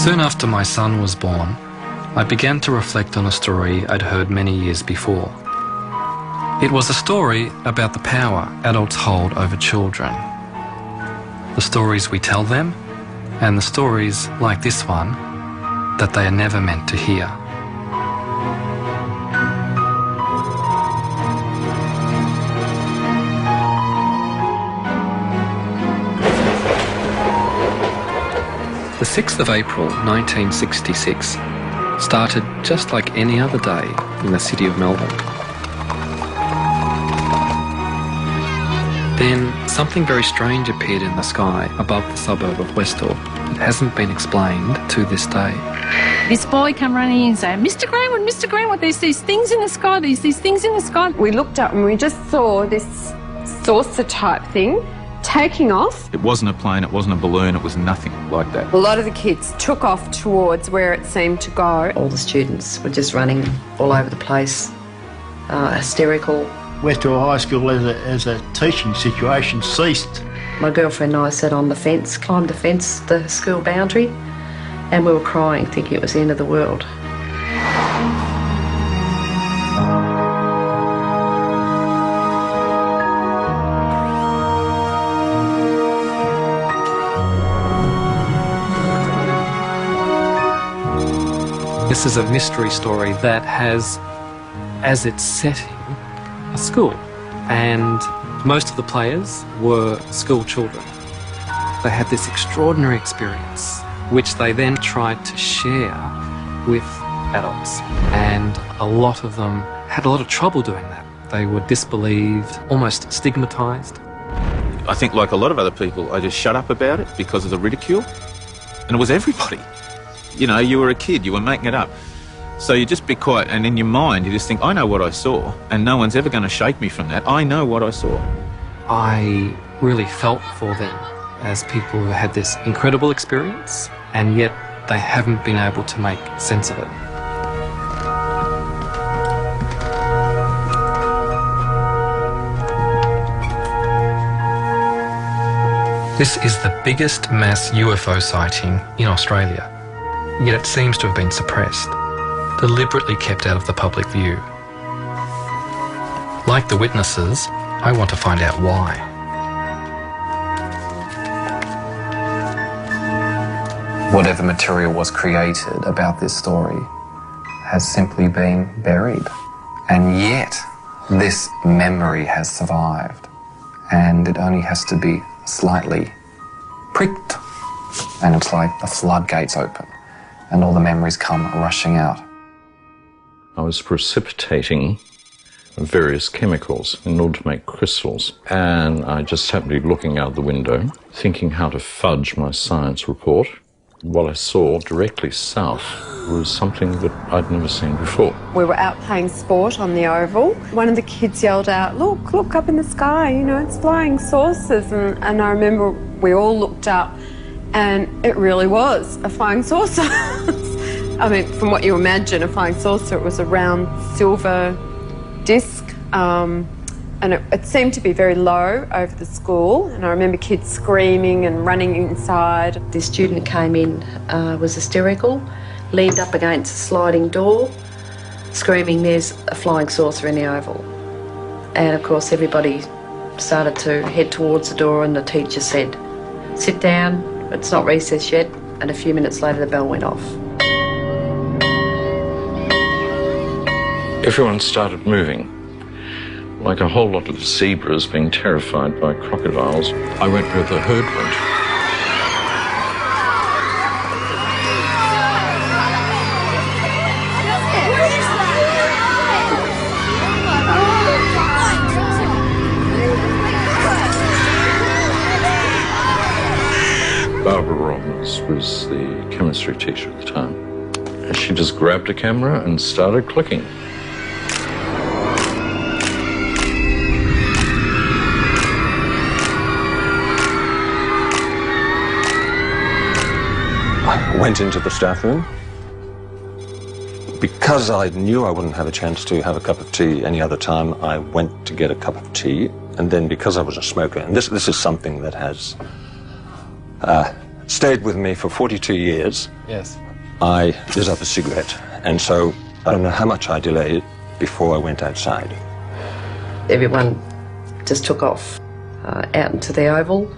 Soon after my son was born, I began to reflect on a story I'd heard many years before. It was a story about the power adults hold over children. The stories we tell them, and the stories, like this one, that they are never meant to hear. The 6th of April 1966 started just like any other day in the city of Melbourne. Then something very strange appeared in the sky above the suburb of Westall. It hasn't been explained to this day. This boy come running in and say, Mr. Greenwood, there's these things in the sky, these things in the sky. We looked up and we just saw this saucer type thing taking off. It wasn't a plane, it wasn't a balloon, it was nothing like that. A lot of the kids took off towards where it seemed to go. All the students were just running all over the place, hysterical. Westall High School as a teaching situation ceased. My girlfriend and I sat on the fence, climbed the fence, the school boundary, and we were crying, thinking it was the end of the world. This is a mystery story that has, as its setting, a school, and most of the players were school children. They had this extraordinary experience, which they then tried to share with adults, and a lot of them had a lot of trouble doing that. They were disbelieved, almost stigmatised. I think, like a lot of other people, I just shut up about it because of the ridicule, and it was everybody. You know, you were a kid, you were making it up. So you just be quiet, and in your mind you just think, I know what I saw, and no one's ever going to shake me from that. I know what I saw. I really felt for them as people who had this incredible experience, and yet they haven't been able to make sense of it. This is the biggest mass UFO sighting in Australia, yet it seems to have been suppressed, deliberately kept out of the public view. Like the witnesses, I want to find out why. Whatever material was created about this story has simply been buried. And yet, this memory has survived. And it only has to be slightly pricked, and it's like the floodgates open, and all the memories come rushing out. I was precipitating various chemicals in order to make crystals, and I just happened to be looking out the window, thinking how to fudge my science report. What I saw directly south was something that I'd never seen before. We were out playing sport on the oval. One of the kids yelled out, look up in the sky, you know, it's flying saucers. And I remember we all looked up, and it really was a flying saucer. I mean, from what you imagine, a flying saucer, it was a round silver disc, and it seemed to be very low over the school, and I remember kids screaming and running inside. This student came in, was hysterical, leaned up against a sliding door, screaming, there's a flying saucer in the oval. And of course everybody started to head towards the door, and the teacher said, sit down, it's not recess yet, and a few minutes later the bell went off. Everyone started moving, like a whole lot of zebras being terrified by crocodiles. I went where the herd went. Barbara Robbins was the chemistry teacher at the time. And she just grabbed a camera and started clicking. I went into the staff room. Because I knew I wouldn't have a chance to have a cup of tea any other time, I went to get a cup of tea. And then because I was a smoker, and this is something that has stayed with me for 42 years. Yes. I lit up a cigarette, and so I don't know how much I delayed before I went outside. Everyone just took off out into the oval.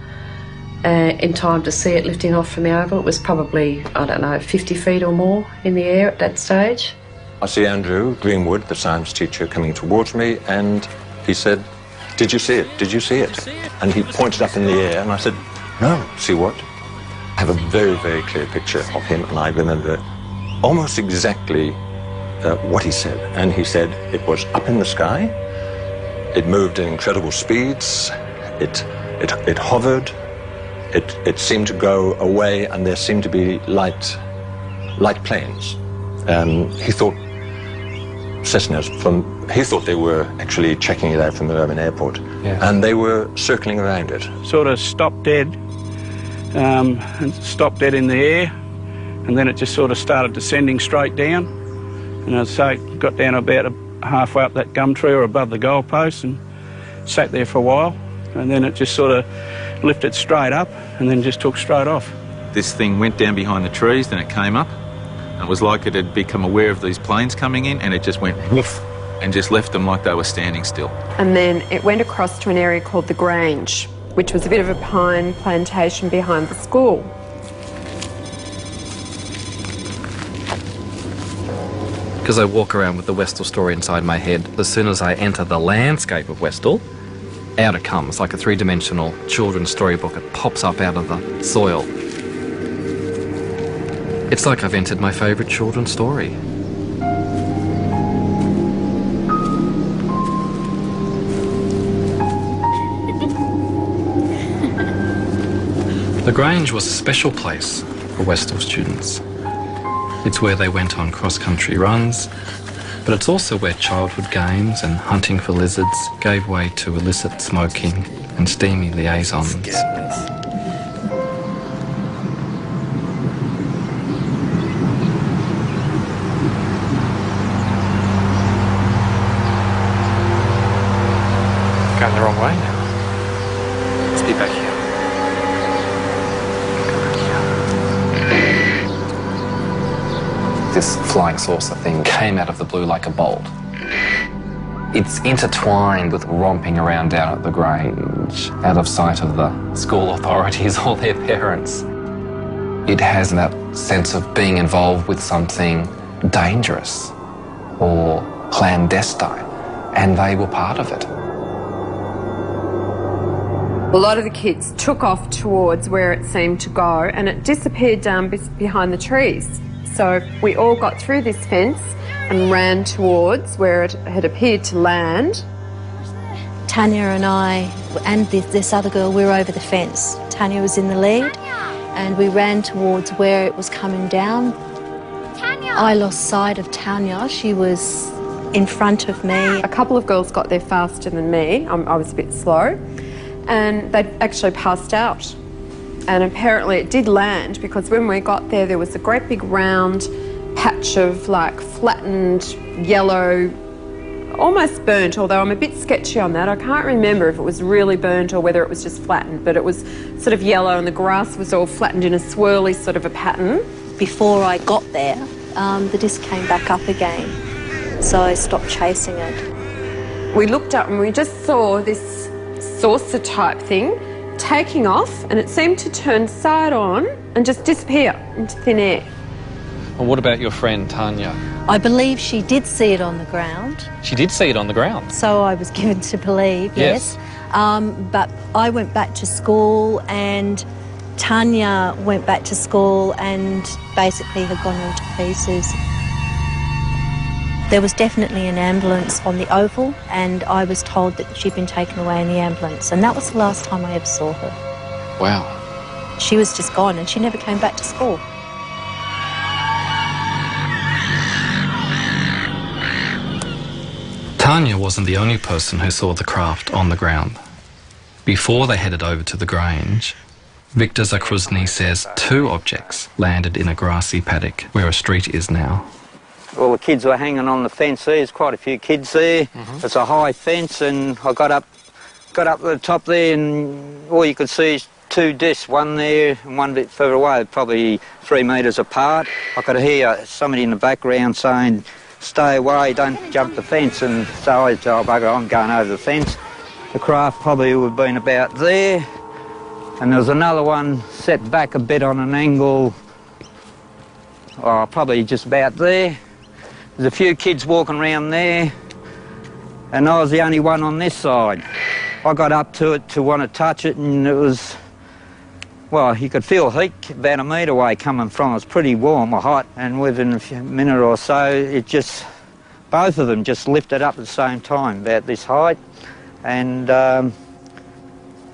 In time to see it lifting off from the oval. It was probably, I don't know, 50 feet or more in the air at that stage. I see Andrew Greenwood, the science teacher, coming towards me, and he said, "Did you see it? Did you see it?" And he pointed up in the air, and I said, "No, see what?" I have a very, very clear picture of him, and I remember almost exactly what he said. And he said it was up in the sky, it moved at incredible speeds, it hovered, it seemed to go away, and there seemed to be light planes. He thought Cessnas he thought they were actually checking it out from the Melbourne airport, and they were circling around it. Sort of stopped dead, and stopped dead in the air, and then it just sort of started descending straight down. And I'd say it got down about halfway up that gum tree or above the goalpost and sat there for a while, and then it just sort of lifted straight up and then just took straight off. This thing went down behind the trees, then it came up, and it was like it had become aware of these planes coming in, and it just went woof and just left them like they were standing still. And then it went across to an area called the Grange, which was a bit of a pine plantation behind the school. Because I walk around with the Westall story inside my head, as soon as I enter the landscape of Westall, out it comes like a three-dimensional children's storybook. It pops up out of the soil. It's like I've entered my favourite children's story. The Grange was a special place for Westall students. It's where they went on cross-country runs, but it's also where childhood games and hunting for lizards gave way to illicit smoking and steamy liaisons. Going the wrong way now. Let's be back here. This flying saucer thing came out of the blue like a bolt. It's intertwined with romping around down at the Grange, out of sight of the school authorities or their parents. It has that sense of being involved with something dangerous or clandestine, and they were part of it. A lot of the kids took off towards where it seemed to go, and it disappeared down behind the trees. So we all got through this fence and ran towards where it had appeared to land. Tanya and I and this other girl, we were over the fence. Tanya was in the lead, and we ran towards where it was coming down. Tanya! I lost sight of Tanya. She was in front of me. A couple of girls got there faster than me. I was a bit slow, and they actually passed out. And apparently it did land, because when we got there, there was a great big round patch of like flattened yellow, almost burnt, although I'm a bit sketchy on that. I can't remember if it was really burnt or whether it was just flattened, but it was sort of yellow, and the grass was all flattened in a swirly sort of a pattern. Before I got there, the disc came back up again, so I stopped chasing it. We looked up and we just saw this saucer type thing taking off, and it seemed to turn side on and just disappear into thin air. And what about your friend Tanya? I believe she did see it on the ground. She did see it on the ground? So I was given to believe, yes. But I went back to school, and Tanya went back to school and basically had gone all to pieces. There was definitely an ambulance on the oval, and I was told that she'd been taken away in the ambulance, and that was the last time I ever saw her. Wow. She was just gone, and she never came back to school. Tanya wasn't the only person who saw the craft on the ground. Before they headed over to the Grange, Victor Zakruzny says 2 objects landed in a grassy paddock where a street is now. Well, the kids were hanging on the fence there. There's quite a few kids there. It's a high fence, and I got up to the top there, and all you could see is two discs, one there and one a bit further away, probably 3 metres apart. I could hear somebody in the background saying, "Stay away, don't jump the fence," and so I said, "Oh, bugger, I'm going over the fence." The craft probably would have been about there, and there was another one set back a bit on an angle, probably just about there. There's a few kids walking around there, and I was the only one on this side. I got up to it to want to touch it, and it was, well, you could feel heat about a metre away coming from it. It was pretty warm or hot, and within a minute or so, it just, both of them just lifted up at the same time, about this height. And I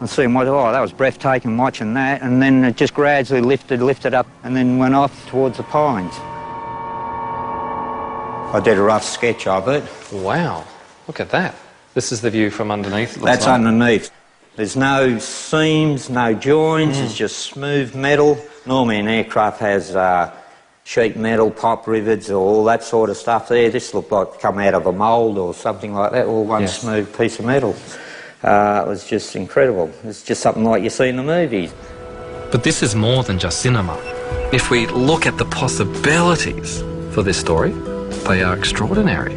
seen, that was breathtaking watching that, and then it just gradually lifted up, and then went off towards the pines. I did a rough sketch of it. Wow, look at that. This is the view from underneath. That's underneath. There's no seams, no joints, it's just smooth metal. Normally an aircraft has sheet metal, pop rivets, or all that sort of stuff there. This looked like come out of a mould or something like that, all one smooth piece of metal. It was just incredible. It's just something like you see in the movies. But this is more than just cinema. If we look at the possibilities for this story, they are extraordinary.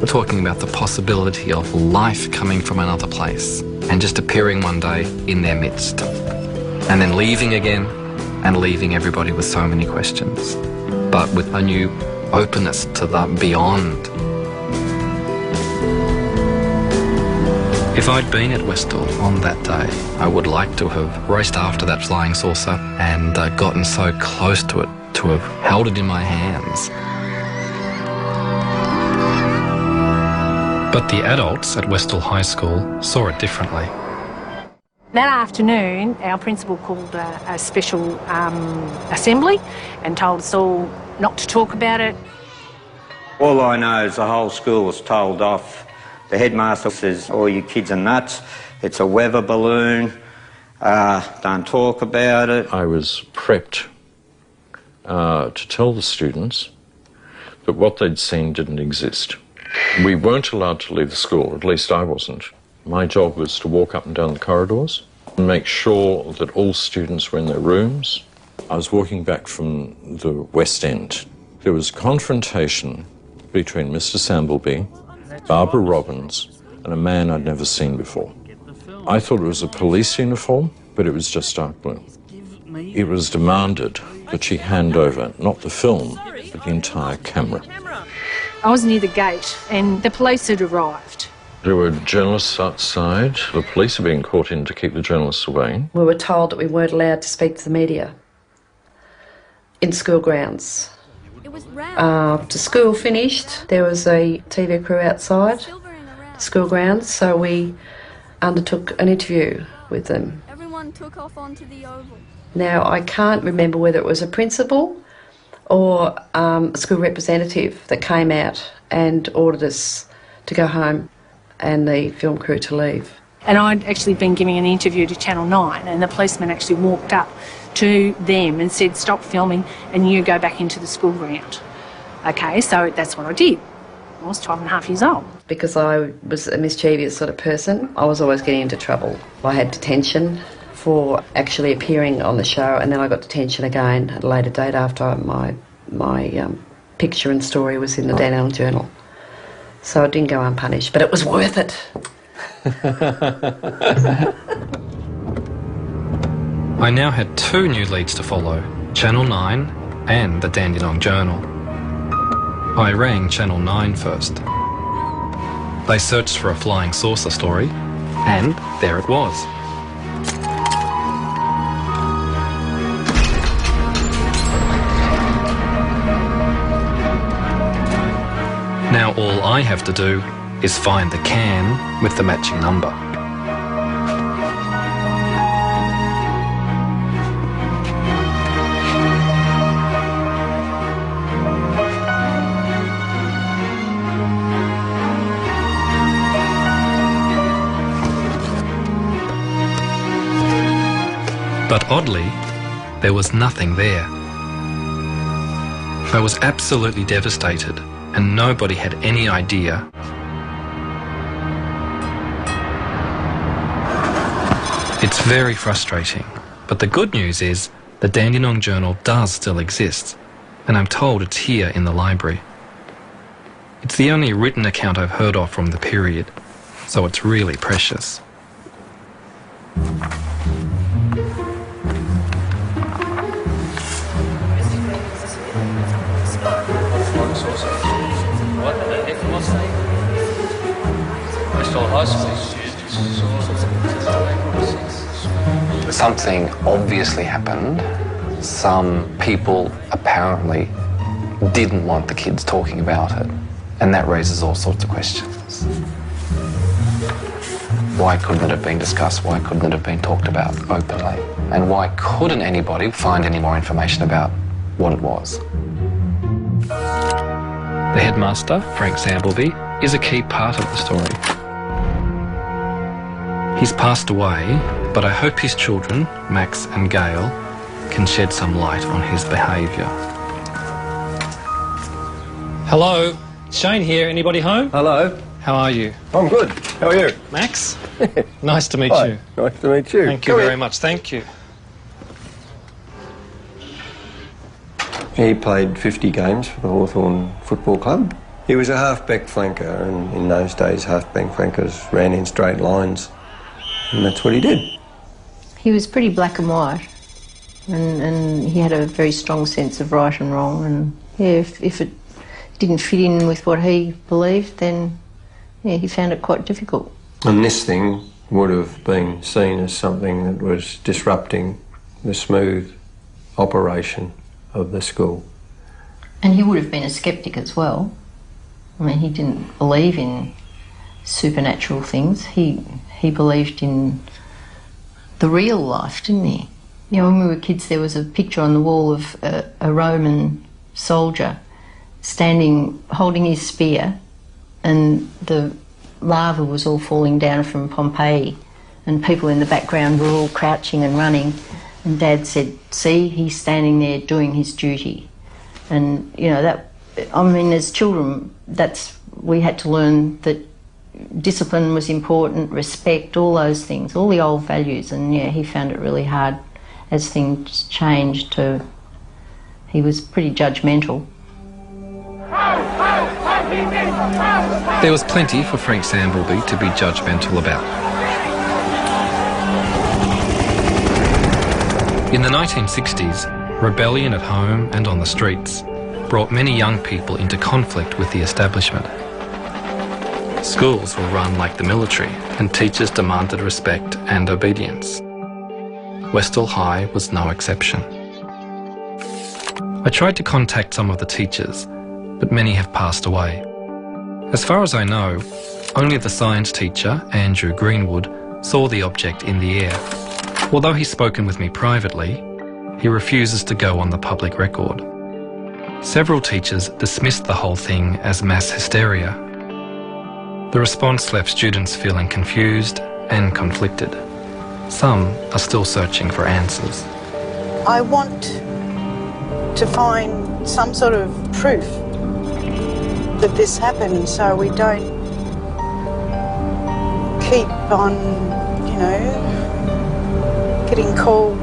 We're talking about the possibility of life coming from another place and just appearing one day in their midst, and then leaving again and leaving everybody with so many questions, but with a new openness to the beyond. If I'd been at Westall on that day, I would like to have raced after that flying saucer and gotten so close to it, to have held it in my hands. But the adults at Westall High School saw it differently. That afternoon, our principal called a special assembly and told us all not to talk about it. All I know is the whole school was told off. The headmaster says, "All you kids are nuts. It's a weather balloon. Don't talk about it." I was prepped to tell the students that what they'd seen didn't exist. We weren't allowed to leave the school, at least I wasn't. My job was to walk up and down the corridors and make sure that all students were in their rooms. I was walking back from the West End. There was confrontation between Mr. Sambleby, Barbara Robbins, and a man I'd never seen before. I thought it was a police uniform, but it was just dark blue. It was demanded that she hand over not the film, but the entire camera. I was near the gate and the police had arrived. There were journalists outside. The police are being called in to keep the journalists away. We were told that we weren't allowed to speak to the media in school grounds. After school finished, there was a TV crew outside the school grounds, so we undertook an interview with them. Everyone took off onto the oval. Now, I can't remember whether it was a principal or a school representative that came out and ordered us to go home and the film crew to leave. And I'd actually been giving an interview to Channel 9 and the policeman actually walked up to them and said, "Stop filming and you go back into the school ground." Okay, so that's what I did. I was 12 and a half years old. Because I was a mischievous sort of person, I was always getting into trouble. I had detention for actually appearing on the show, and then I got detention again at a later date after my picture and story was in the Dan Allen Journal. So it didn't go unpunished, but it was worth it. I now had 2 new leads to follow, Channel 9 and the Dandenong Journal. I rang Channel 9 first. They searched for a flying saucer story, and there it was. Now all I have to do is find the can with the matching number. But oddly, there was nothing there. I was absolutely devastated, and nobody had any idea. It's very frustrating But the good news is the Dandenong Journal does still exist, and I'm told it's here in the library. It's the only written account I've heard of from the period, so it's really precious. Something obviously happened. Some people apparently didn't want the kids talking about it, and that raises all sorts of questions. Why couldn't it have been discussed? Why couldn't it have been talked about openly? And why couldn't anybody find any more information about what it was? The headmaster, Frank Sambleby, is a key part of the story. He's passed away, but I hope his children, Max and Gail, can shed some light on his behaviour. Hello, Shane here. Anybody home? Hello. How are you? I'm good. How are you? Max? Nice to meet Hi. you. Nice to meet you. Thank you very much. Thank you. He played 50 games for the Hawthorn Football Club. He was a half-back flanker, and in those days half-back flankers ran in straight lines, and that's what he did. He was pretty black and white, and he had a very strong sense of right and wrong, and yeah, if it didn't fit in with what he believed, then yeah, he found it quite difficult. And this thing would have been seen as something that was disrupting the smooth operation of the school. And he would have been a sceptic as well. I mean, he didn't believe in supernatural things. He believed in the real life, didn't he? You know, when we were kids, there was a picture on the wall of a Roman soldier standing, holding his spear, and the lava was all falling down from Pompeii, and people in the background were all crouching and running, and Dad said, see, he's standing there doing his duty. And, you know, that, I mean, as children, we had to learn that discipline was important, respect, all those things, all the old values, and yeah, he found it really hard as things changed he was pretty judgmental. There was plenty for Frank Sambleby to be judgmental about. In the 1960s, rebellion at home and on the streets brought many young people into conflict with the establishment. Schools were run like the military, and teachers demanded respect and obedience. Westall High was no exception. I tried to contact some of the teachers, but many have passed away. As far as I know, only the science teacher, Andrew Greenwood, saw the object in the air. Although he's spoken with me privately, he refuses to go on the public record. Several teachers dismissed the whole thing as mass hysteria. The response left students feeling confused and conflicted. Some are still searching for answers. I want to find some sort of proof that this happened, so we don't keep on, you know, getting called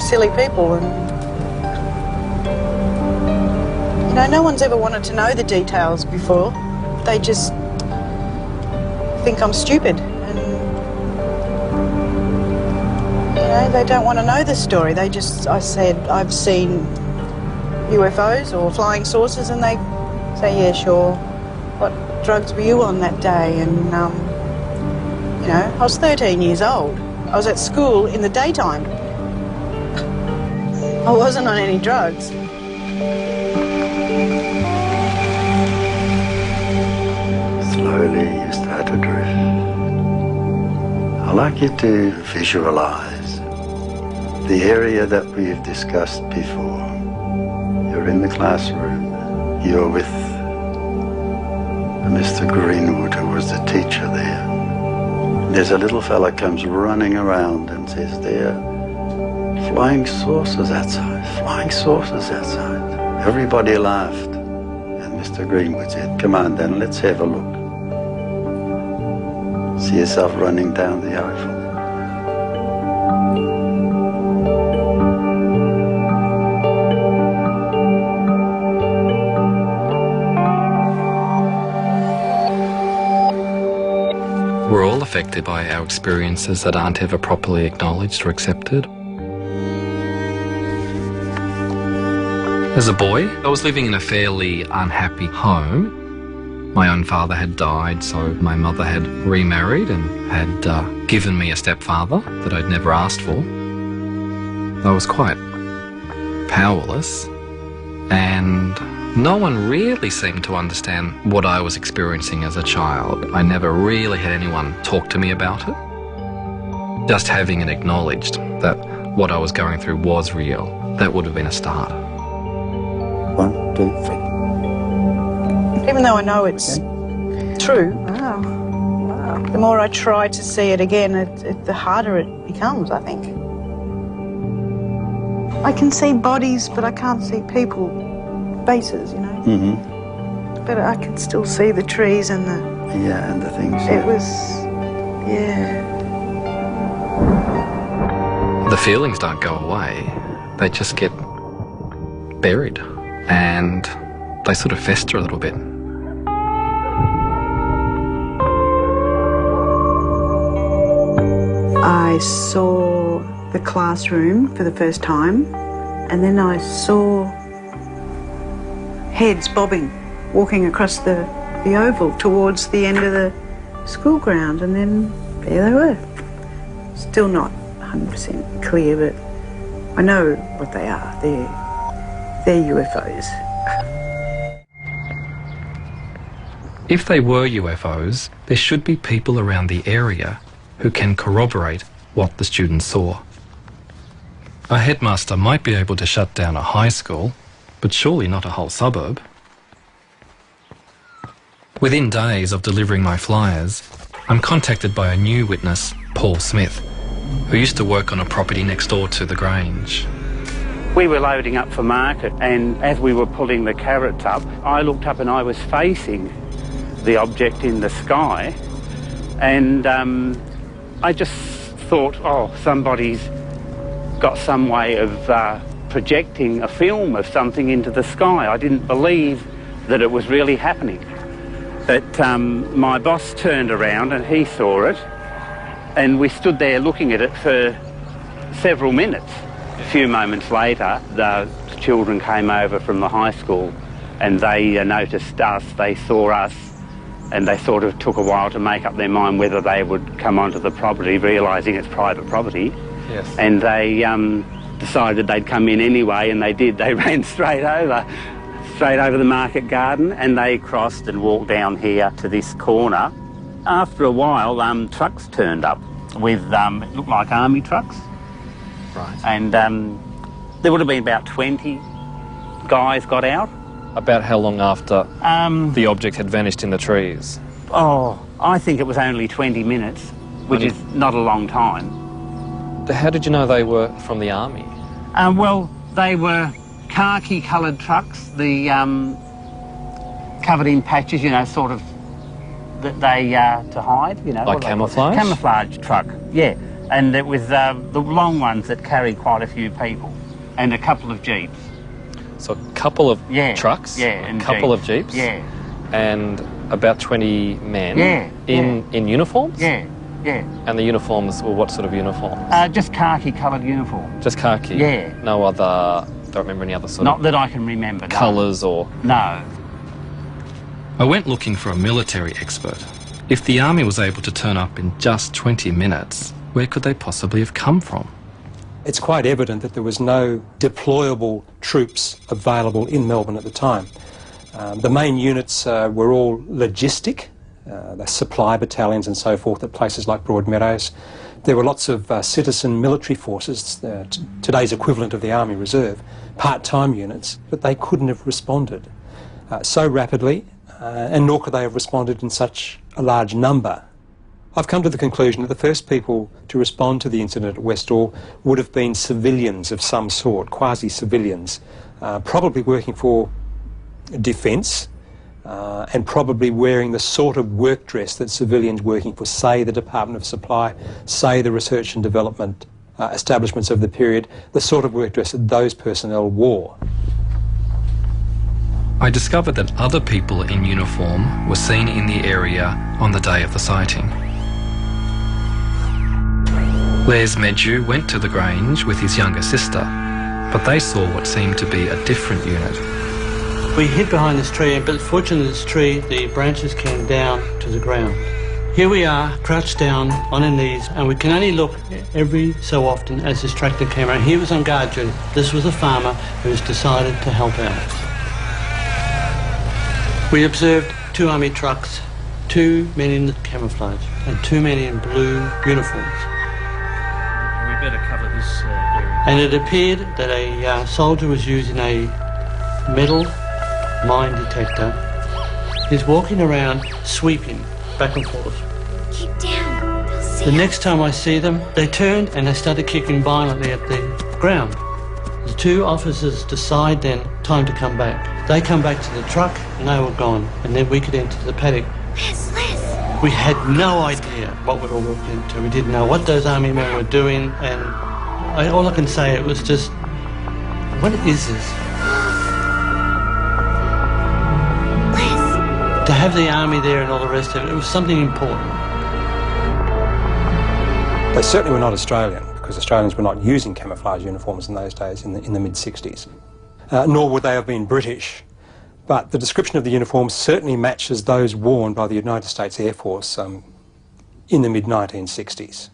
silly people. And you know, no one's ever wanted to know the details before. They just think I'm stupid, and you know, they don't want to know the story. I said I've seen UFOs or flying saucers, and they say, yeah, sure. What drugs were you on that day? And you know, I was 13 years old. I was at school in the daytime. I wasn't on any drugs. Slowly you start to drift. I'd like you to visualize the area that we've discussed before. You're in the classroom. You're with Mr. Greenwood, who was the teacher there. There's a little fella comes running around and says, there are flying saucers outside, flying saucers outside. Everybody laughed. And Mr. Greenwood said, come on then, let's have a look. See yourself running down the Eiffel. We're all affected by our experiences that aren't ever properly acknowledged or accepted. As a boy, I was living in a fairly unhappy home. My own father had died, so my mother had remarried and had given me a stepfather that I'd never asked for. I was quite powerless, and no one really seemed to understand what I was experiencing as a child. I never really had anyone talk to me about it. Just having it acknowledged that what I was going through was real, that would have been a start. 1, 2, 3. Even though I know it's true, the more I try to see it again, the harder it becomes, I think. I can see bodies, but I can't see people, faces, you know. Mm-hmm. But I can still see the trees and the... Yeah, and the things. It was... yeah. The feelings don't go away. They just get buried and they sort of fester a little bit. I saw the classroom for the first time, and then I saw heads bobbing, walking across the oval towards the end of the school ground, and then there they were. Still not 100% clear, but I know what they are. They're UFOs. If they were UFOs, there should be people around the area who can corroborate what the students saw. A headmaster might be able to shut down a high school, but surely not a whole suburb. Within days of delivering my flyers, I'm contacted by a new witness, Paul Smith, who used to work on a property next door to the Grange. We were loading up for market, and as we were pulling the carrots up, I looked up and I was facing the object in the sky, and I just thought, oh, somebody's got some way of projecting a film of something into the sky. I didn't believe that it was really happening. But my boss turned around and he saw it, and we stood there looking at it for several minutes. A few moments later, the children came over from the high school and they noticed us, they saw us, and they sort of took a while to make up their mind whether they would come onto the property, realising it's private property. Yes. And they decided they'd come in anyway, and they did. They ran straight over the market garden, and they crossed and walked down here to this corner. After a while, trucks turned up with, it looked like army trucks. Right. And there would have been about 20 guys got out. About how long after the object had vanished in the trees? Oh, I think it was only 20 minutes, which is not a long time. How did you know they were from the army? Well, they were khaki-coloured trucks, the covered in patches, you know, sort of that they to hide, you know. Like camouflage? Camouflage truck, yeah. And it was the long ones that carried quite a few people, and a couple of jeeps. So a couple of trucks, and a couple of jeeps, and about 20 men in uniforms? Yeah. And the uniforms were what sort of uniforms? Just khaki-coloured uniform. Just khaki? Yeah. No other, don't remember any other sort Not of... that I can remember, no. Colours or... No. I went looking for a military expert. If the army was able to turn up in just 20 minutes, where could they possibly have come from? It's quite evident that there was no deployable troops available in Melbourne at the time. The main units were all logistic, the supply battalions and so forth at places like Broadmeadows. There were lots of citizen military forces, today's equivalent of the Army Reserve, part-time units, but they couldn't have responded so rapidly, and nor could they have responded in such a large number. I've come to the conclusion that the first people to respond to the incident at Westall would have been civilians of some sort, quasi-civilians, probably working for defence, and probably wearing the sort of work dress that civilians working for, say, the Department of Supply, say, the research and development establishments of the period, the sort of work dress that those personnel wore. I discovered that other people in uniform were seen in the area on the day of the sighting. Les Medju went to the Grange with his younger sister, but they saw what seemed to be a different unit. We hid behind this tree, but fortunately this tree, the branches came down to the ground. Here we are, crouched down on our knees, and we can only look every so often as this tractor came around. He was on guard duty. This was a farmer who has decided to help out. We observed 2 army trucks, 2 men in camouflage, and 2 men in blue uniforms. We better cover this area. And it appeared that a soldier was using a metal mine detector. He's walking around sweeping back and forth. Keep down. They'll see The next time I see them, they turned and they started kicking violently at the ground. The 2 officers decide then, time to come back. They come back to the truck and they were gone, and then we could enter the paddock. Les. We had no idea what we'd all walked into. We didn't know what those army men were doing, and all I can say, it was just, what is this? To have the army there and all the rest of it, it was something important. They certainly were not Australian, because Australians were not using camouflage uniforms in those days, in the mid-60s. Nor would they have been British. But the description of the uniforms certainly matches those worn by the United States Air Force in the mid-1960s.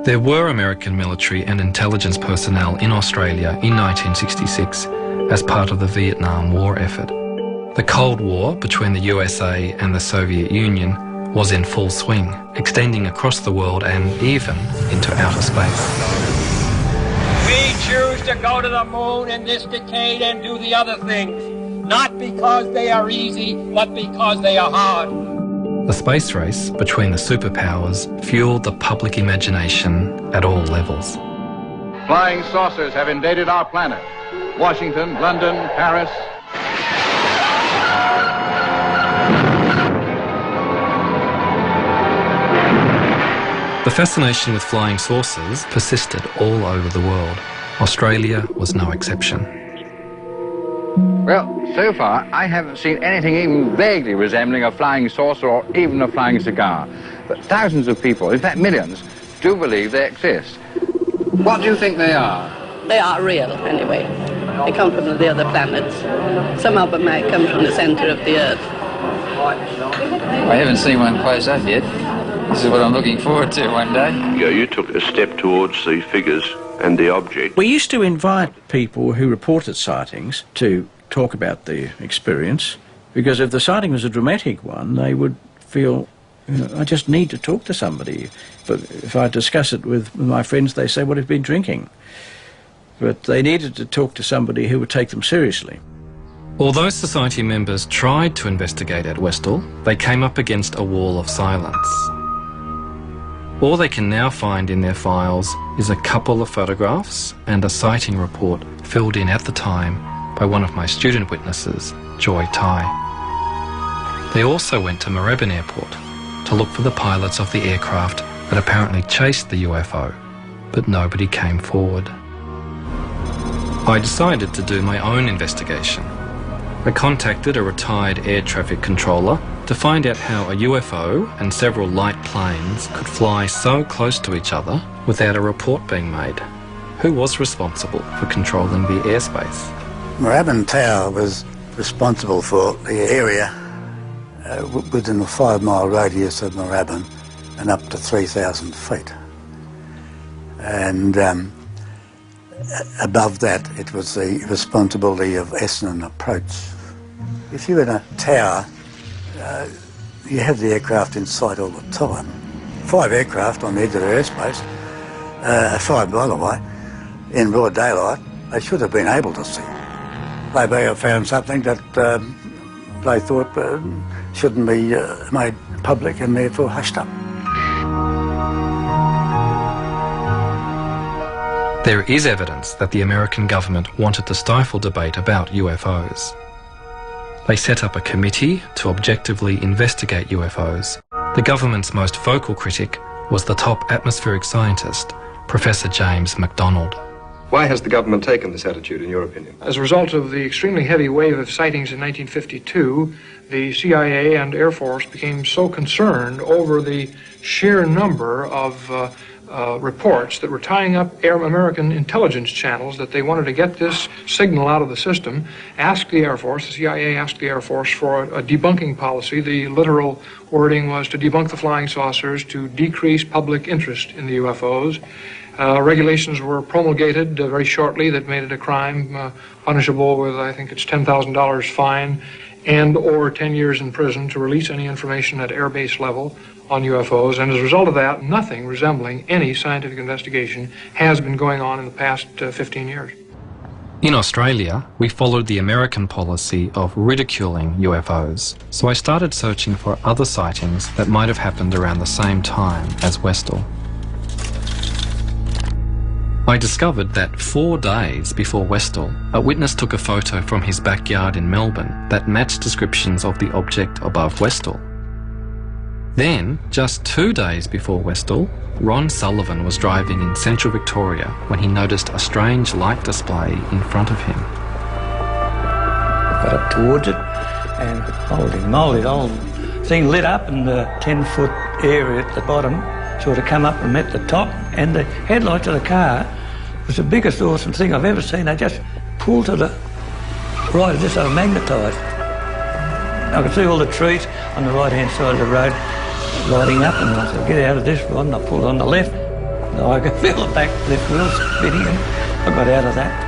There were American military and intelligence personnel in Australia in 1966 as part of the Vietnam War effort. The Cold War between the USA and the Soviet Union was in full swing, extending across the world and even into outer space. We choose to go to the moon in this decade and do the other things, not because they are easy, but because they are hard. The space race between the superpowers fueled the public imagination at all levels. Flying saucers have invaded our planet. Washington, London, Paris. The fascination with flying saucers persisted all over the world. Australia was no exception. Well, so far, I haven't seen anything even vaguely resembling a flying saucer or even a flying cigar. But thousands of people, in fact millions, do believe they exist. What do you think they are? They are real, anyway. They come from the other planets. Some of them might come from the centre of the Earth. I haven't seen one close up yet. This is what I'm looking forward to one day. Yeah, you took a step towards the figures and the object. We used to invite people who reported sightings to talk about the experience, because if the sighting was a dramatic one, they would feel, I just need to talk to somebody. But if I discuss it with my friends, they say, well, I've been drinking. But they needed to talk to somebody who would take them seriously. Although society members tried to investigate at Westall, they came up against a wall of silence. All they can now find in their files is a couple of photographs and a sighting report filled in at the time by one of my student witnesses, Joy Tai. They also went to Melbourne Airport to look for the pilots of the aircraft that apparently chased the UFO, but nobody came forward. I decided to do my own investigation. I contacted a retired air traffic controller to find out how a UFO and several light planes could fly so close to each other without a report being made. Who was responsible for controlling the airspace? Moorabbin Tower was responsible for the area within a 5-mile radius of Moorabbin and up to 3,000 feet. And above that, it was the responsibility of Essendon Approach. If you're in a tower, you have the aircraft in sight all the time. 5 aircraft on the edge of the airspace, 5 by the way, in broad daylight, they should have been able to see. They may have found something that they thought shouldn't be made public and therefore hushed up. There is evidence that the American government wanted to stifle debate about UFOs. They set up a committee to objectively investigate UFOs. The government's most vocal critic was the top atmospheric scientist, Professor James MacDonald. Why has the government taken this attitude, in your opinion? As a result of the extremely heavy wave of sightings in 1952, the CIA and Air Force became so concerned over the sheer number of reports that were tying up American intelligence channels, that they wanted to get this signal out of the system, asked the Air Force, the CIA asked the Air Force for a debunking policy. The literal wording was to debunk the flying saucers, to decrease public interest in the UFOs. Regulations were promulgated very shortly that made it a crime, punishable with, I think it's $10,000 fine and or 10 years in prison to release any information at airbase level on UFOs. And as a result of that, nothing resembling any scientific investigation has been going on in the past 15 years. In Australia, we followed the American policy of ridiculing UFOs, so I started searching for other sightings that might have happened around the same time as Westall. I discovered that 4 days before Westall, a witness took a photo from his backyard in Melbourne that matched descriptions of the object above Westall. Then, just 2 days before Westall, Ron Sullivan was driving in central Victoria when he noticed a strange light display in front of him. Got up towards it and holy moly, the whole thing lit up and the 10-foot area at the bottom sort of come up and met the top, and the headlights of the car was the biggest awesome thing I've ever seen. They just pulled to the right, as if they were magnetised. I could see all the trees on the right-hand side of the road lighting up, and I said, get out of this, Rod, and I pulled on the left. And I could feel the back left wheel spinning, and I got out of that.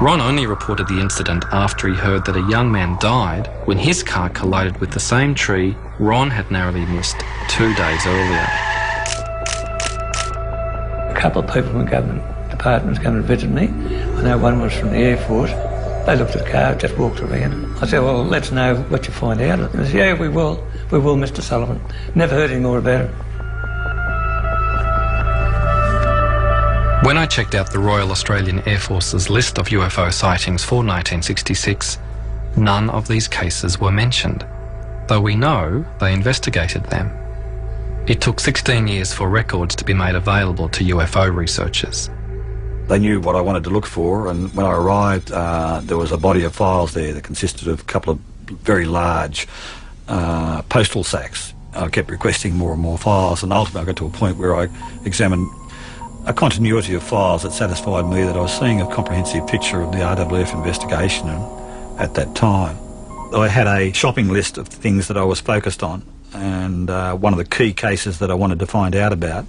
Ron only reported the incident after he heard that a young man died when his car collided with the same tree Ron had narrowly missed 2 days earlier. A couple of people from government departments came and visited me. I know one was from the Air Force. They looked at the car, just walked around. I said, well, let's know what you find out. And they said, yeah, we will, Mr. Sullivan. Never heard any more about it. When I checked out the Royal Australian Air Force's list of UFO sightings for 1966, none of these cases were mentioned, though we know they investigated them. It took 16 years for records to be made available to UFO researchers. They knew what I wanted to look for, and when I arrived, there was a body of files there that consisted of a couple of very large postal sacks. I kept requesting more and more files, and ultimately I got to a point where I examined a continuity of files that satisfied me that I was seeing a comprehensive picture of the RWF investigation at that time. I had a shopping list of things that I was focused on, and one of the key cases that I wanted to find out about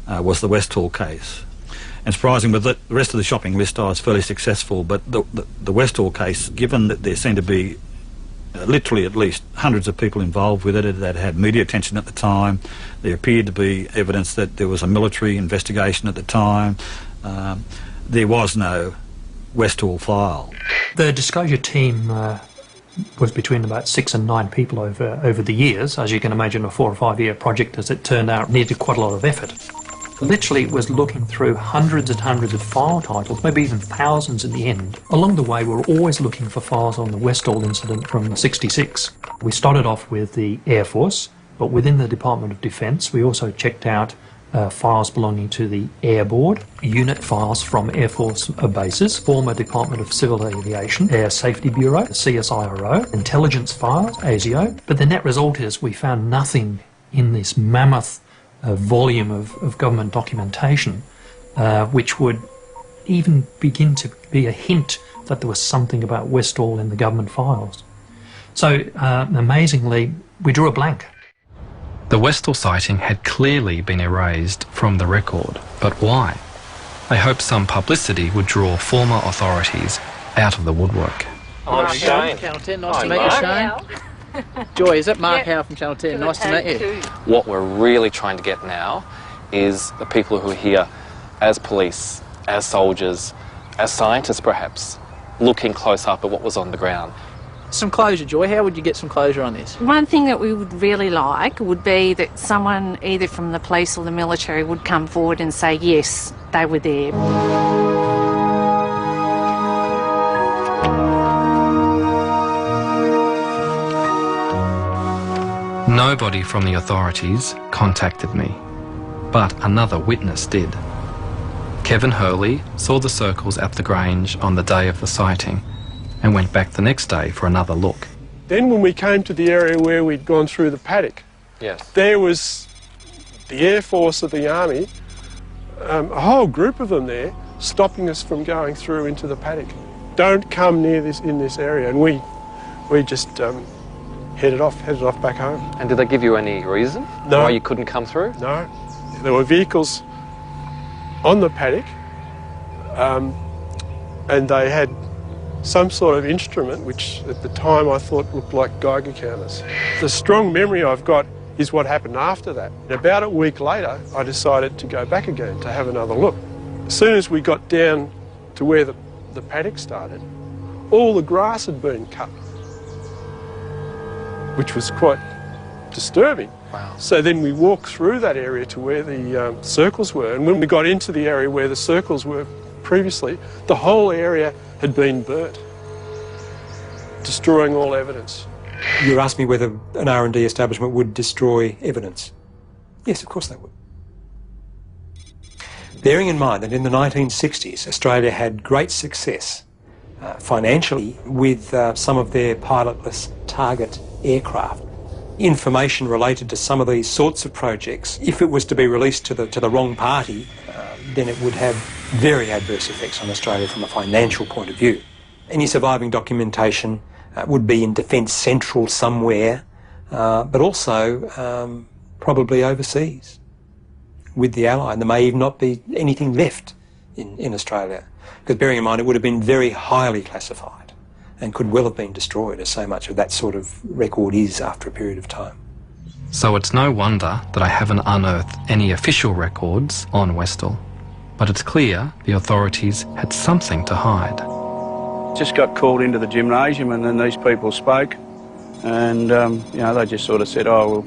was the Westall case. And surprising, with the rest of the shopping list I was fairly successful, but the Westall case, given that there seemed to be literally at least hundreds of people involved with it that had media attention at the time, there appeared to be evidence that there was a military investigation at the time, there was no Westall file. The disclosure team was between about 6 and 9 people over the years. As you can imagine, a 4 or 5 year project, as it turned out, needed quite a lot of effort. Literally, it was looking through hundreds and hundreds of file titles, maybe even thousands in the end. Along the way, we were always looking for files on the Westall incident from '66. We started off with the Air Force, but within the Department of Defence, we also checked out files belonging to the Air Board, unit files from Air Force bases, former Department of Civil Aviation, Air Safety Bureau, CSIRO, intelligence files, ASIO. But the net result is we found nothing in this mammoth volume of government documentation which would even begin to be a hint that there was something about Westall in the government files. So amazingly, we drew a blank. The Westall sighting had clearly been erased from the record, but why? I hoped some publicity would draw former authorities out of the woodwork. I'm Shane. Channel 10, nice to meet you, Shane. Joy, is it Mark Howe from Channel 10? Nice to meet you. What we're really trying to get now is the people who are here as police, as soldiers, as scientists perhaps, looking close up at what was on the ground. Some closure, Joy. How would you get some closure on this? One thing that we would really like would be that someone either from the police or the military would come forward and say, yes, they were there. Nobody from the authorities contacted me, but another witness did. Kevin Hurley saw the circles at the Grange on the day of the sighting and went back the next day for another look. Then when we came to the area where we'd gone through the paddock, yes, there was the Air Force of the Army, a whole group of them there, stopping us from going through into the paddock. Don't come near this in this area, and we just headed off back home. And did they give you any reason why you couldn't come through? No, there were vehicles on the paddock, and they had some sort of instrument which at the time I thought looked like Geiger counters. The strong memory I've got is what happened after that. About a week later, I decided to go back again to have another look. As soon as we got down to where the paddock started, all the grass had been cut, which was quite disturbing. Wow. So then we walked through that area to where the circles were, and when we got into the area where the circles were previously, the whole area had been burnt, destroying all evidence. You asked me whether an R&D establishment would destroy evidence. Yes, of course they would. Bearing in mind that in the 1960s, Australia had great success financially with some of their pilotless target aircraft. Information related to some of these sorts of projects, if it was to be released to the wrong party, then it would have very adverse effects on Australia from a financial point of view. Any surviving documentation would be in Defence Central somewhere, but also probably overseas with the Ally. And there may even not be anything left in Australia, because bearing in mind it would have been very highly classified and could well have been destroyed, as so much of that sort of record is after a period of time. So it's no wonder that I haven't unearthed any official records on Westall. But it's clear the authorities had something to hide. Just got called into the gymnasium, and then these people spoke, and you know, they just sort of said, oh, well,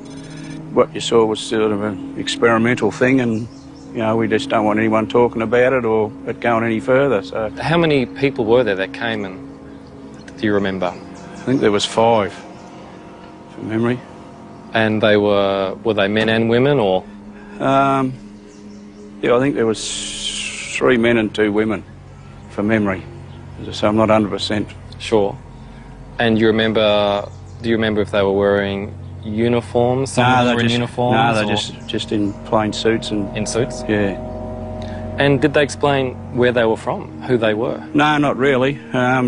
what you saw was sort of an experimental thing, and you know, we just don't want anyone talking about it or it going any further. So how many people were there that came, and do you remember? I think there was 5 from memory. And they were they men and women, or? Yeah, I think there was 3 men and 2 women, from memory. As I say, I'm not 100%. Sure. And do you remember if they were wearing uniforms? Some were in uniforms? No, they're just in plain suits. And in suits? Yeah. And did they explain where they were from, who they were? No, not really.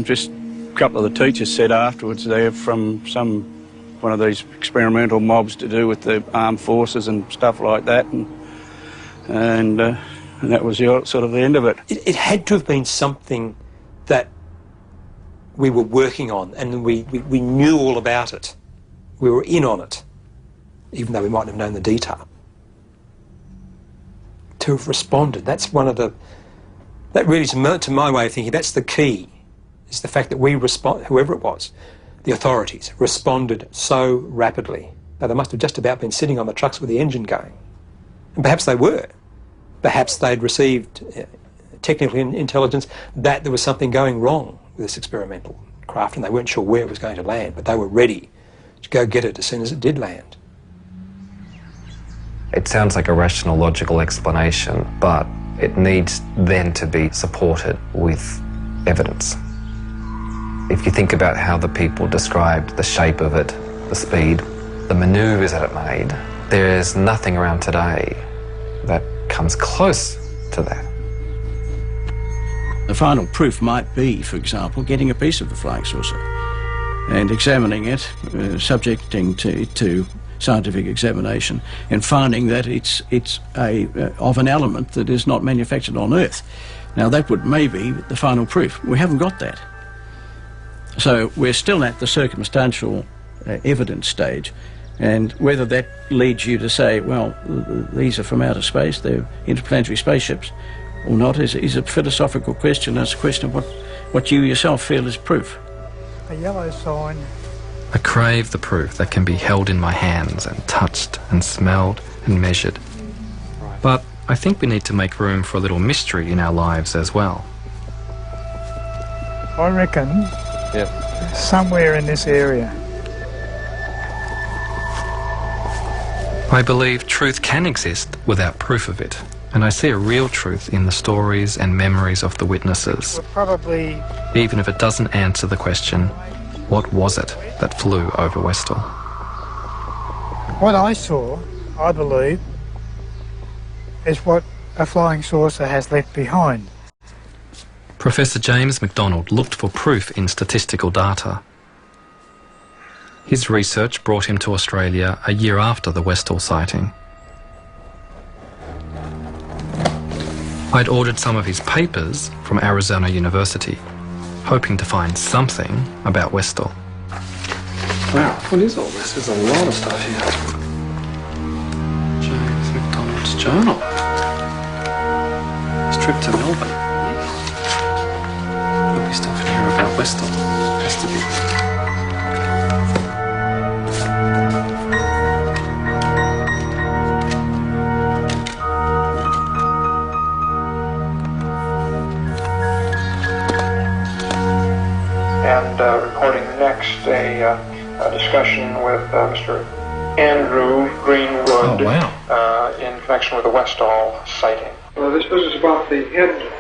Just a couple of the teachers said afterwards they're from one of these experimental mobs to do with the armed forces and stuff like that, and that was sort of the end of it. It had to have been something that we were working on, and we knew all about it. We were in on it, even though we mightn't have known the detail. To have responded, that's one of the... That really, to my way of thinking, that's the key, is the fact that we whoever it was, the authorities, responded so rapidly. Now, they must have just about been sitting on the trucks with the engine going. And perhaps they were. Perhaps they'd received technical intelligence that there was something going wrong with this experimental craft, and they weren't sure where it was going to land, but they were ready to go get it as soon as it did land. It sounds like a rational, logical explanation, but it needs then to be supported with evidence. If you think about how the people described the shape of it, the speed, the manoeuvres that it made, there's nothing around today that comes close to that. The final proof might be, for example, getting a piece of the flying saucer and examining it, subjecting to scientific examination, and finding that it's of an element that is not manufactured on Earth. Now, that would maybe the final proof. We haven't got that. So we're still at the circumstantial evidence stage, and whether that leads you to say, well, these are from outer space, they're interplanetary spaceships, or not, is a philosophical question. It's a question of what you yourself feel is proof. A yellow sign. I crave the proof that can be held in my hands and touched and smelled and measured. But I think we need to make room for a little mystery in our lives as well. I reckon somewhere in this area. I believe truth can exist without proof of it, and I see a real truth in the stories and memories of the witnesses. We're probably... Even if it doesn't answer the question, What was it that flew over Westall? What I saw, I believe, is what a flying saucer has left behind. Professor James McDonald looked for proof in statistical data. His research brought him to Australia a year after the Westall sighting. I'd ordered some of his papers from Arizona University, hoping to find something about Westall. Wow, what is all this? There's a lot of stuff here. James McDonald's journal. His trip to Melbourne. There'll be stuff in here about Westall. Has to be. And recording next a discussion with Mr. Andrew Greenwood in connection with the Westall sighting. This business about the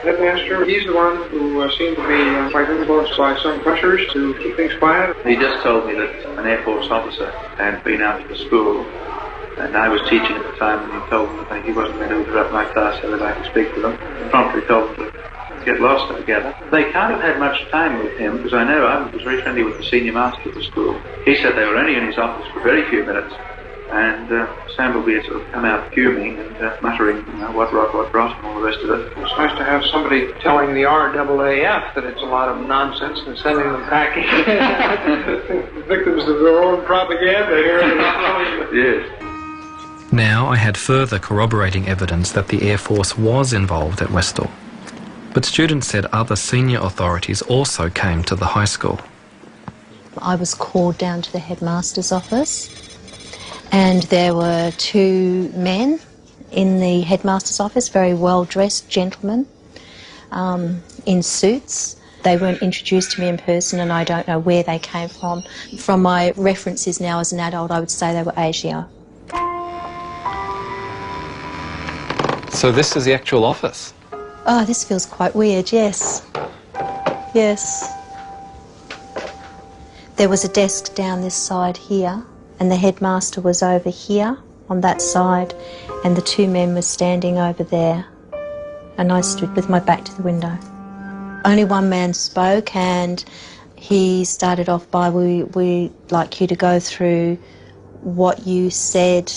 headmaster, he's the one who seemed to be quite influenced by some pressures to keep things quiet. He just told me that an Air Force officer had been out to the school, and I was teaching at the time, and he told me that he wasn't going to interrupt my class so that I could speak to them. He promptly told them to get lost together. They can't have had much time with him, because I know I was very friendly with the senior master of the school. He said they were only in his office for very few minutes, and Sambleby had sort of come out fuming and muttering, what rot, and all the rest of it. It's nice to have somebody telling the RAAF that it's a lot of nonsense and sending them packing. Victims of their own propaganda here. Yes. Now I had further corroborating evidence that the Air Force was involved at Westall. But students said other senior authorities also came to the high school. I was called down to the headmaster's office, and there were two men in the headmaster's office, very well-dressed gentlemen in suits. They weren't introduced to me in person, and I don't know where they came from. From my references now as an adult, I would say they were Asia. So this is the actual office? Oh, this feels quite weird, yes. Yes. There was a desk down this side here, and the headmaster was over here on that side, and the two men were standing over there, and I stood with my back to the window. Only one man spoke, and he started off by, we'd like you to go through what you said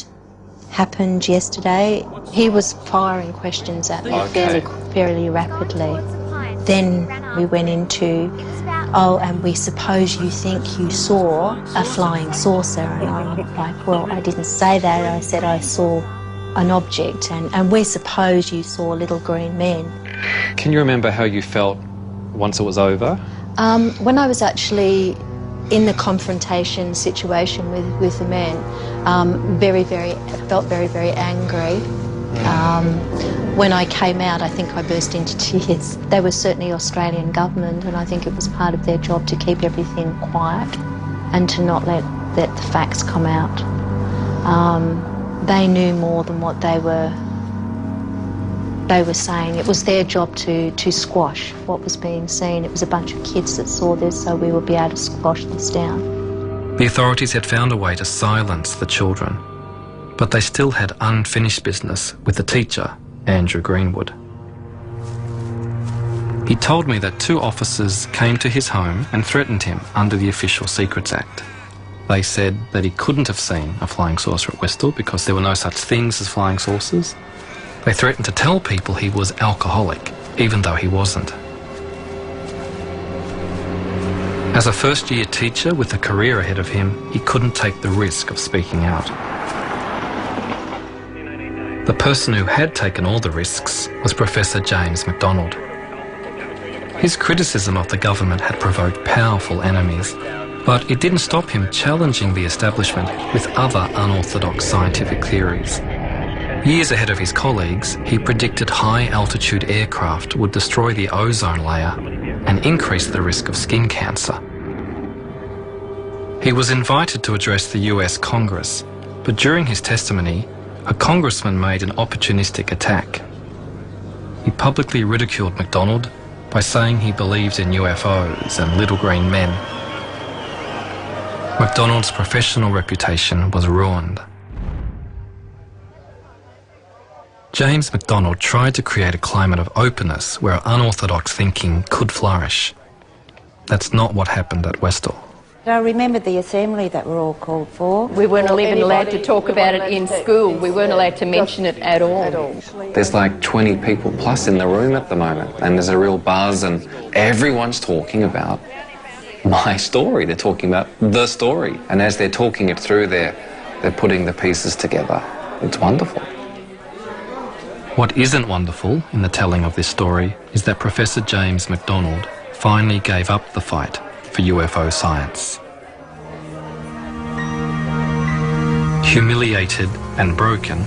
happened yesterday. He was firing questions at me fairly rapidly. Then we went into, oh, and we suppose you think you saw a flying saucer. And I'm like, well, I didn't say that. I said I saw an object, and we suppose you saw little green men. Can you remember how you felt once it was over? When I was actually in the confrontation situation with the men, I felt very, very angry. When I came out, I think I burst into tears. They were certainly Australian government, and I think it was part of their job to keep everything quiet and to not let the facts come out. They knew more than what they were saying. It was their job to squash what was being seen. It was a bunch of kids that saw this, so we would be able to squash this down. The authorities had found a way to silence the children, but they still had unfinished business with the teacher, Andrew Greenwood. He told me that two officers came to his home and threatened him under the Official Secrets Act. They said that he couldn't have seen a flying saucer at Westall because there were no such things as flying saucers. They threatened to tell people he was alcoholic, even though he wasn't. As a first-year teacher with a career ahead of him, he couldn't take the risk of speaking out. The person who had taken all the risks was Professor James McDonald. His criticism of the government had provoked powerful enemies, but it didn't stop him challenging the establishment with other unorthodox scientific theories. Years ahead of his colleagues, he predicted high-altitude aircraft would destroy the ozone layer and increase the risk of skin cancer. He was invited to address the US Congress, but during his testimony, a congressman made an opportunistic attack. He publicly ridiculed McDonald by saying he believed in UFOs and little green men. MacDonald's professional reputation was ruined. James MacDonald tried to create a climate of openness where unorthodox thinking could flourish. That's not what happened at Westall. I remember the assembly that we're all called for. We weren't even allowed to talk about it in school. We weren't allowed to mention it at all. There's like 20 people plus in the room at the moment, and there's a real buzz, and everyone's talking about my story. They're talking about the story. And as they're talking it through, they're putting the pieces together. It's wonderful. What isn't wonderful in the telling of this story is that Professor James MacDonald finally gave up the fight for UFO science. Humiliated and broken,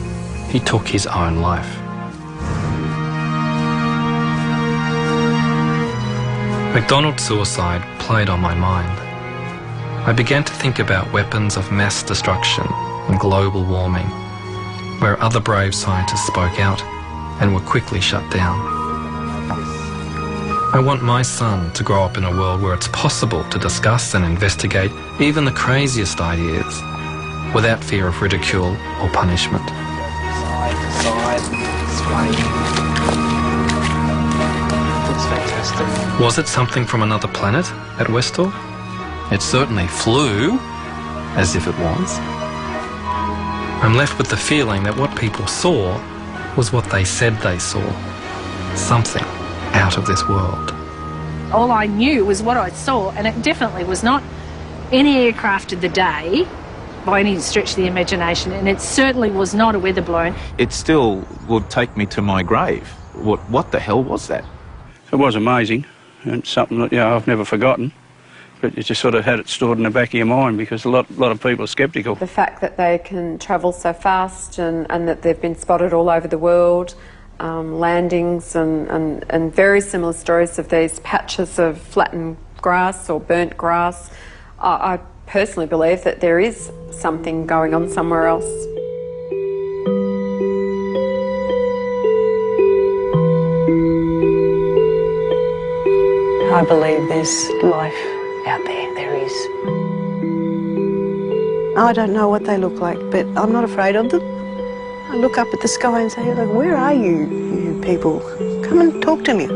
he took his own life. MacDonald's suicide played on my mind. I began to think about weapons of mass destruction and global warming, where other brave scientists spoke out and were quickly shut down. I want my son to grow up in a world where it's possible to discuss and investigate even the craziest ideas without fear of ridicule or punishment. That's fantastic. Was it something from another planet at Westall? It certainly flew as if it was. I'm left with the feeling that what people saw was what they said they saw. Something out of this world. All I knew was what I saw, and it definitely was not any aircraft of the day by any stretch of the imagination, and it certainly was not a weather balloon. It still would take me to my grave. What the hell was that? It was amazing, and something that I've never forgotten. But you just sort of had it stored in the back of your mind because a lot of people are sceptical. The fact that they can travel so fast and that they've been spotted all over the world, landings and very similar stories of these patches of flattened grass or burnt grass. I personally believe that there is something going on somewhere else. I believe there's life out there. There is. I don't know what they look like, but I'm not afraid of them. I look up at the sky and say, look, where are you, you people? Come and talk to me.